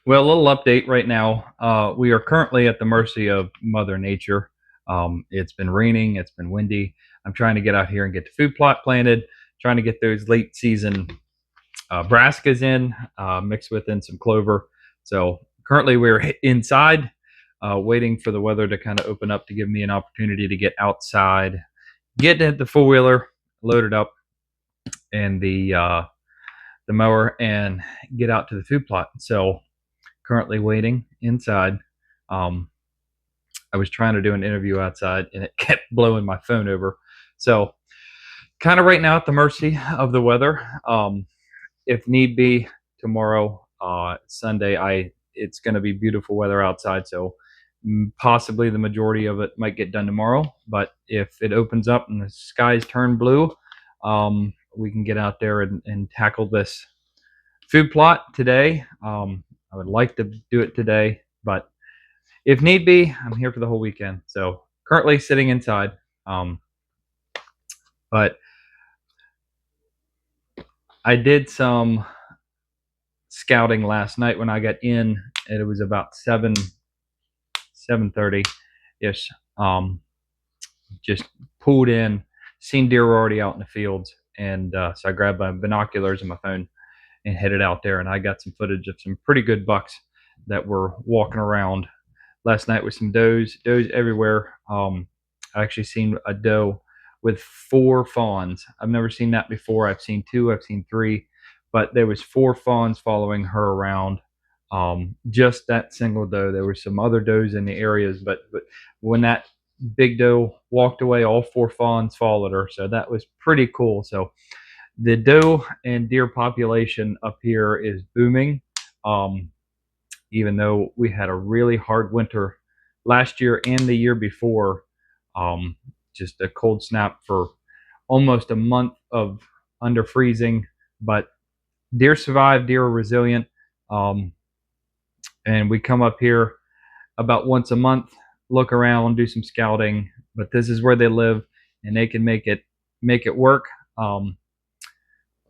Well, a little update right now. We are currently at the mercy of Mother Nature. It's been raining, it's been windy. I'm trying to get out here and get the food plot planted, trying to get those late season brassicas in, mixed with in some clover. So currently we're inside, waiting for the weather to kind of open up to give me an opportunity to get outside, get the four wheeler loaded up and the mower and get out to the food plot. So currently waiting inside. Um, I was trying to do an interview outside and it kept blowing my phone over. So, kind of right now at the mercy of the weather. If need be, tomorrow, Sunday, it's going to be beautiful weather outside. So, possibly the majority of it might get done tomorrow. But if it opens up and the skies turn blue, we can get out there and tackle this food plot today. I would like to do it today, but if need be, I'm here for the whole weekend. So currently sitting inside. Um, but I did some scouting last night when I got in. And it was about 7:30 ish. Just pulled in, seen deer already out in the fields, and so I grabbed my binoculars and my phone and headed out there. And I got some footage of some pretty good bucks that were walking around last night with some does everywhere. I actually seen a doe with four fawns. I've never seen that before. I've seen two, I've seen three, but there was four fawns following her around. Just that single doe. There were some other does in the areas, but when that big doe walked away, all four fawns followed her. So that was pretty cool. So the doe and deer population up here is booming. Um, Even though we had a really hard winter last year and the year before. Um, just a cold snap for almost a month of under freezing, but deer survive, deer are resilient. Um, and we come up here about once a month, look around, do some scouting, but this is where they live and they can make it work.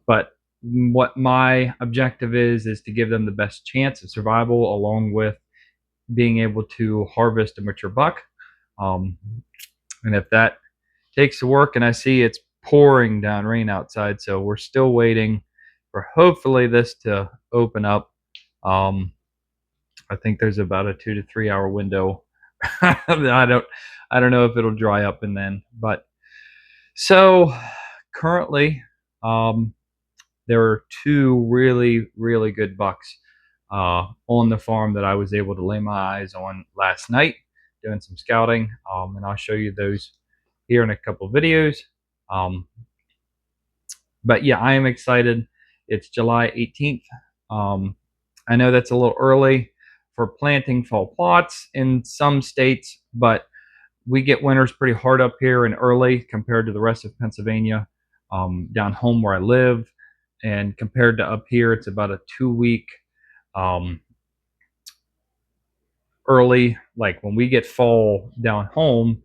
But what my objective is to give them the best chance of survival along with being able to harvest a mature buck. Um, and if that takes the work, and I see it's pouring down rain outside, so we're still waiting for hopefully this to open up. Um, I think there's about a 2 to 3 hour window. I don't know if it'll dry up and then, but so currently, um, there are two really good bucks on the farm that I was able to lay my eyes on last night doing some scouting. And I'll show you those here in a couple of videos. Um, but yeah, I am excited. It's July 18th. Um, I know that's a little early for planting fall plots in some states, but we get winters pretty hard up here and early compared to the rest of Pennsylvania. Down home where I live, and compared to up here, it's about a 2 week um, early. Like when we get fall down home,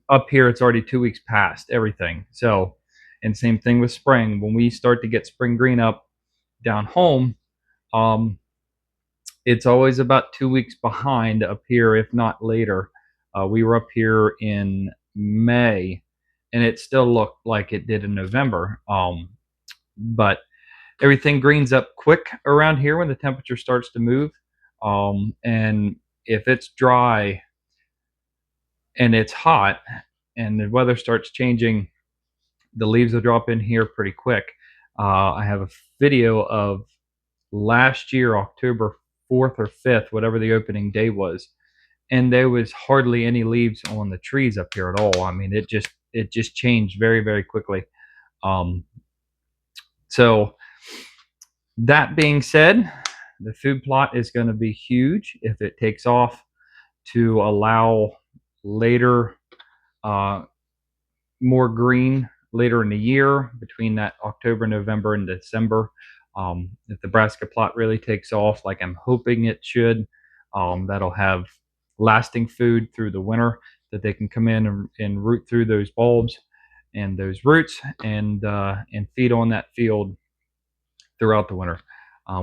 up here it's already 2 weeks past everything. So, and same thing with spring. When we start to get spring green up down home, um, it's always about 2 weeks behind up here, if not later. We were up here in May, and it still looked like it did in November. But everything greens up quick around here when the temperature starts to move. And if it's dry and it's hot and the weather starts changing, the leaves will drop in here pretty quick. I have a video of last year, October 4th or 5th, whatever the opening day was, and there was hardly any leaves on the trees up here at all. I mean, it just changed very quickly. Um, so that being said, the food plot is going to be huge if it takes off to allow later, uh, more green later in the year between that October, November, and December. If the brassica plot really takes off, like I'm hoping it should, that'll have lasting food through the winter that they can come in and root through those bulbs and those roots and feed on that field throughout the winter.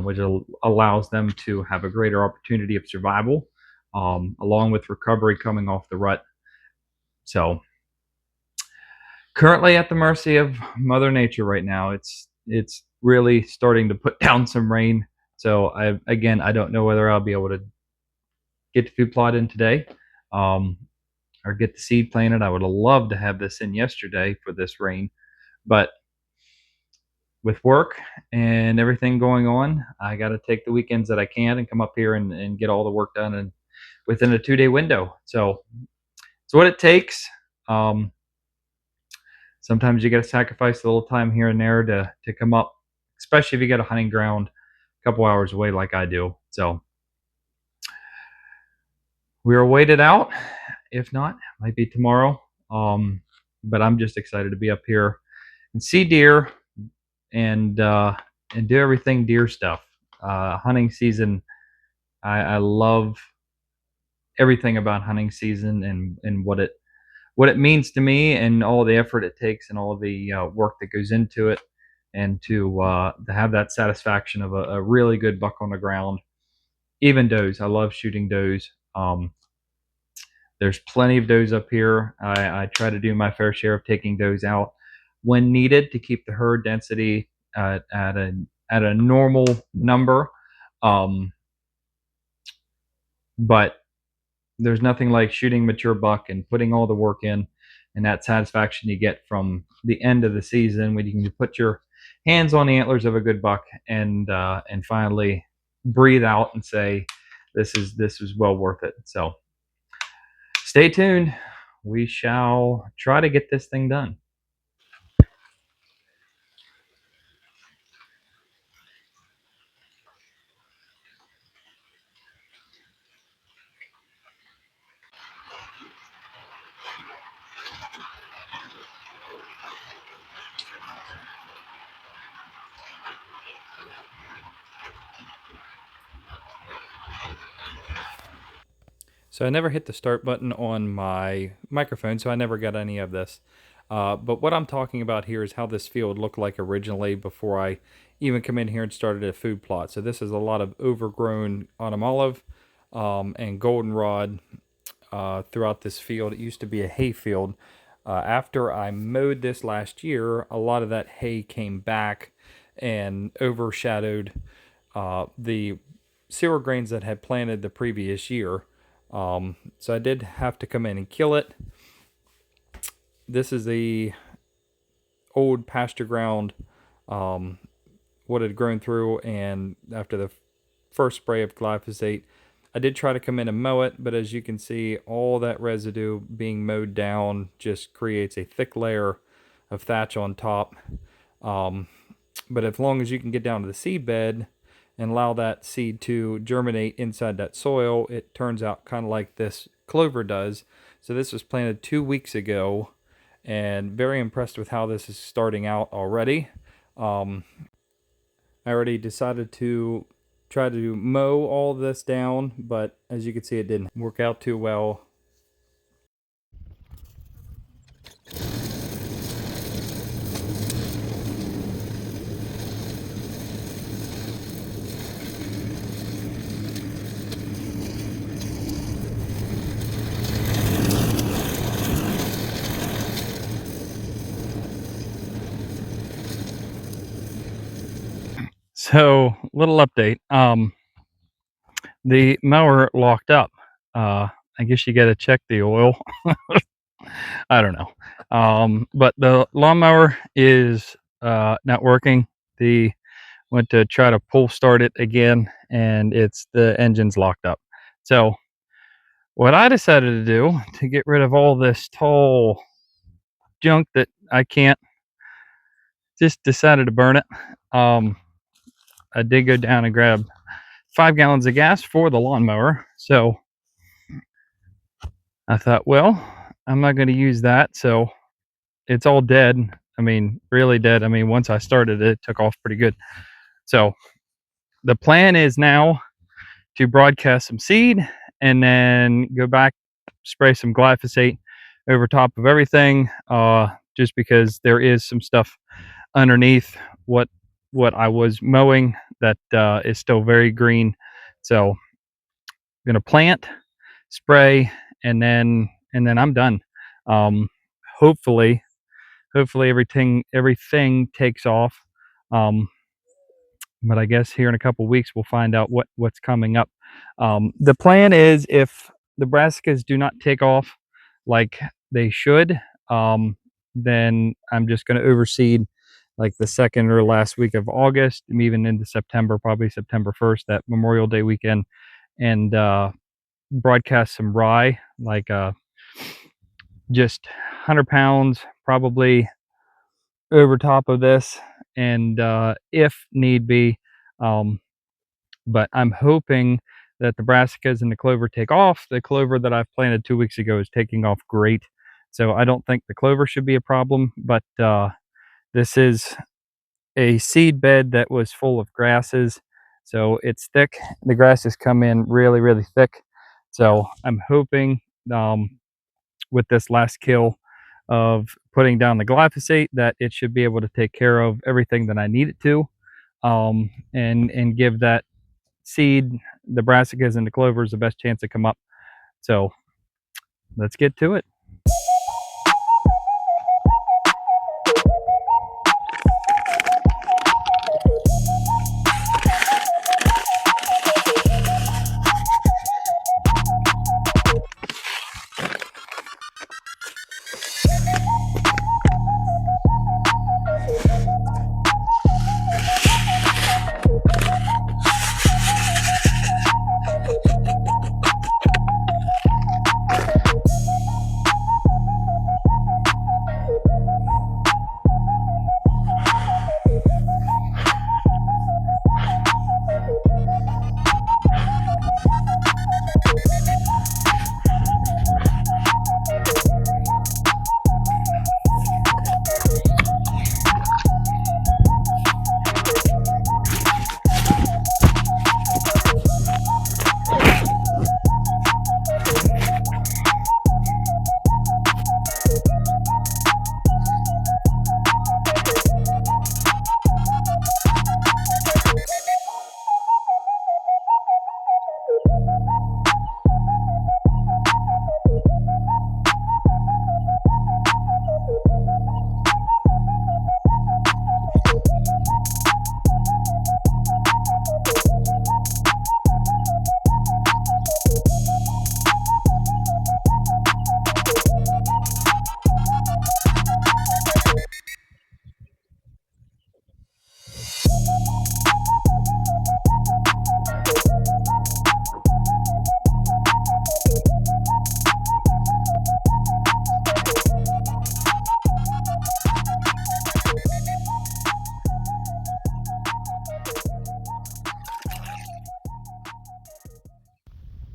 which allows them to have a greater opportunity of survival, along with recovery coming off the rut. So currently at the mercy of Mother Nature right now. It's really starting to put down some rain. So I don't know whether I'll be able to get the food plot in today, um, or get the seed planted. I would have loved to have this in yesterday for this rain, but with work and everything going on, I got to take the weekends that I can and come up here and get all the work done and within a 2-day window. So it's what it takes. Um, Sometimes you got to sacrifice a little time here and there to come up, especially if you got a hunting ground a couple hours away like I do. So we are waited out. If not, might be tomorrow. But I'm just excited to be up here and see deer and do everything deer stuff. Hunting season, I love everything about hunting season and what it means to me and all the effort it takes and all the work that goes into it, and to have that satisfaction of a really good buck on the ground. Even does, I love shooting does. There's plenty of does up here. I try to do my fair share of taking does out when needed to keep the herd density at a normal number. Um, but there's nothing like shooting mature buck and putting all the work in, and that satisfaction you get from the end of the season when you can put your hands on the antlers of a good buck and finally breathe out and say, this is well worth it. So stay tuned. We shall try to get this thing done. So I never hit the start button on my microphone, so I never got any of this. But what I'm talking about here is how this field looked like originally before I even come in here and started a food plot. So this is a lot of overgrown autumn olive and goldenrod throughout this field. It used to be a hay field. After I mowed this last year, a lot of that hay came back and overshadowed the cereal grains that had planted the previous year. So I did have to come in and kill it. This is the old pasture ground, what had grown through, and after the first spray of glyphosate, I did try to come in and mow it, but as you can see, all that residue being mowed down just creates a thick layer of thatch on top. But as long as you can get down to the seed bed and allow that seed to germinate inside that soil, it turns out kind of like this clover does. So this was planted 2 weeks ago, and very impressed with how this is starting out already. I already decided to try to mow all this down, but as you can see, it didn't work out too well. So, little update. The mower locked up. I guess you got to check the oil. I don't know. But the lawnmower is not working. The went to try to pull start it again, and the engine's locked up. So, what I decided to do to get rid of all this tall junk that I can't, just decided to burn it. I did go down and grab 5 gallons of gas for the lawnmower. So I thought, well, I'm not going to use that. So it's all dead. I mean, really dead. I mean, once I started it took off pretty good. So the plan is now to broadcast some seed and then go back, spray some glyphosate over top of everything, just because there is some stuff underneath what I was mowing that is still very green. So I'm gonna plant, spray, and then I'm done. Um, hopefully, hopefully everything takes off. Um, but I guess here in a couple weeks we'll find out what's coming up. The plan is if the brassicas do not take off like they should, then I'm just going to overseed like the second or last week of August, and even into September, probably September 1st, that Memorial Day weekend, and broadcast some rye, like just 100 pounds probably over top of this, and if need be. Um, but I'm hoping that the brassicas and the clover take off. The clover that I've planted 2 weeks ago is taking off great. So I don't think the clover should be a problem, but this is a seed bed that was full of grasses. So it's thick. The grasses come in really, really thick. So I'm hoping with this last kill of putting down the glyphosate that it should be able to take care of everything that I need it to, and give that seed, the brassicas and the clovers, the best chance to come up. So let's get to it.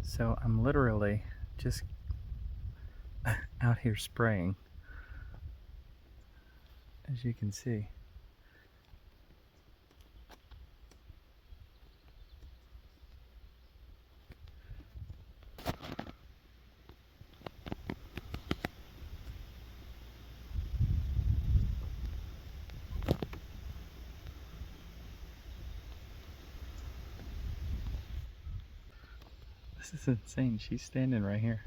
So I'm literally just out here spraying, as you can see. This is insane. She's standing right here,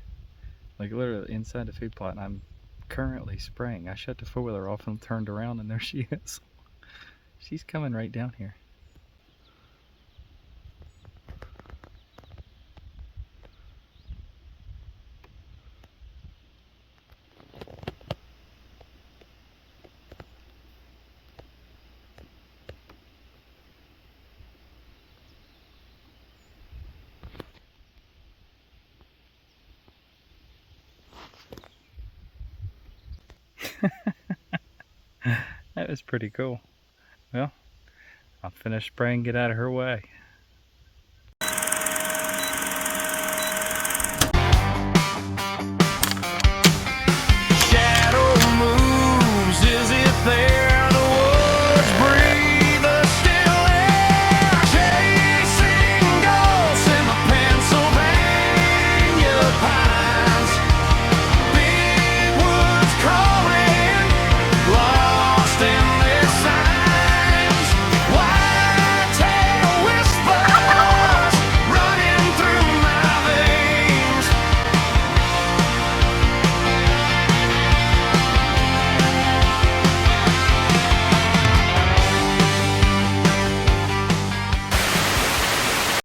like literally inside the feed plot, and I'm currently spraying. I shut the four-wheeler off and turned around, and there she is. She's coming right down here. That was pretty cool. Well, I'll finish spraying, get out of her way.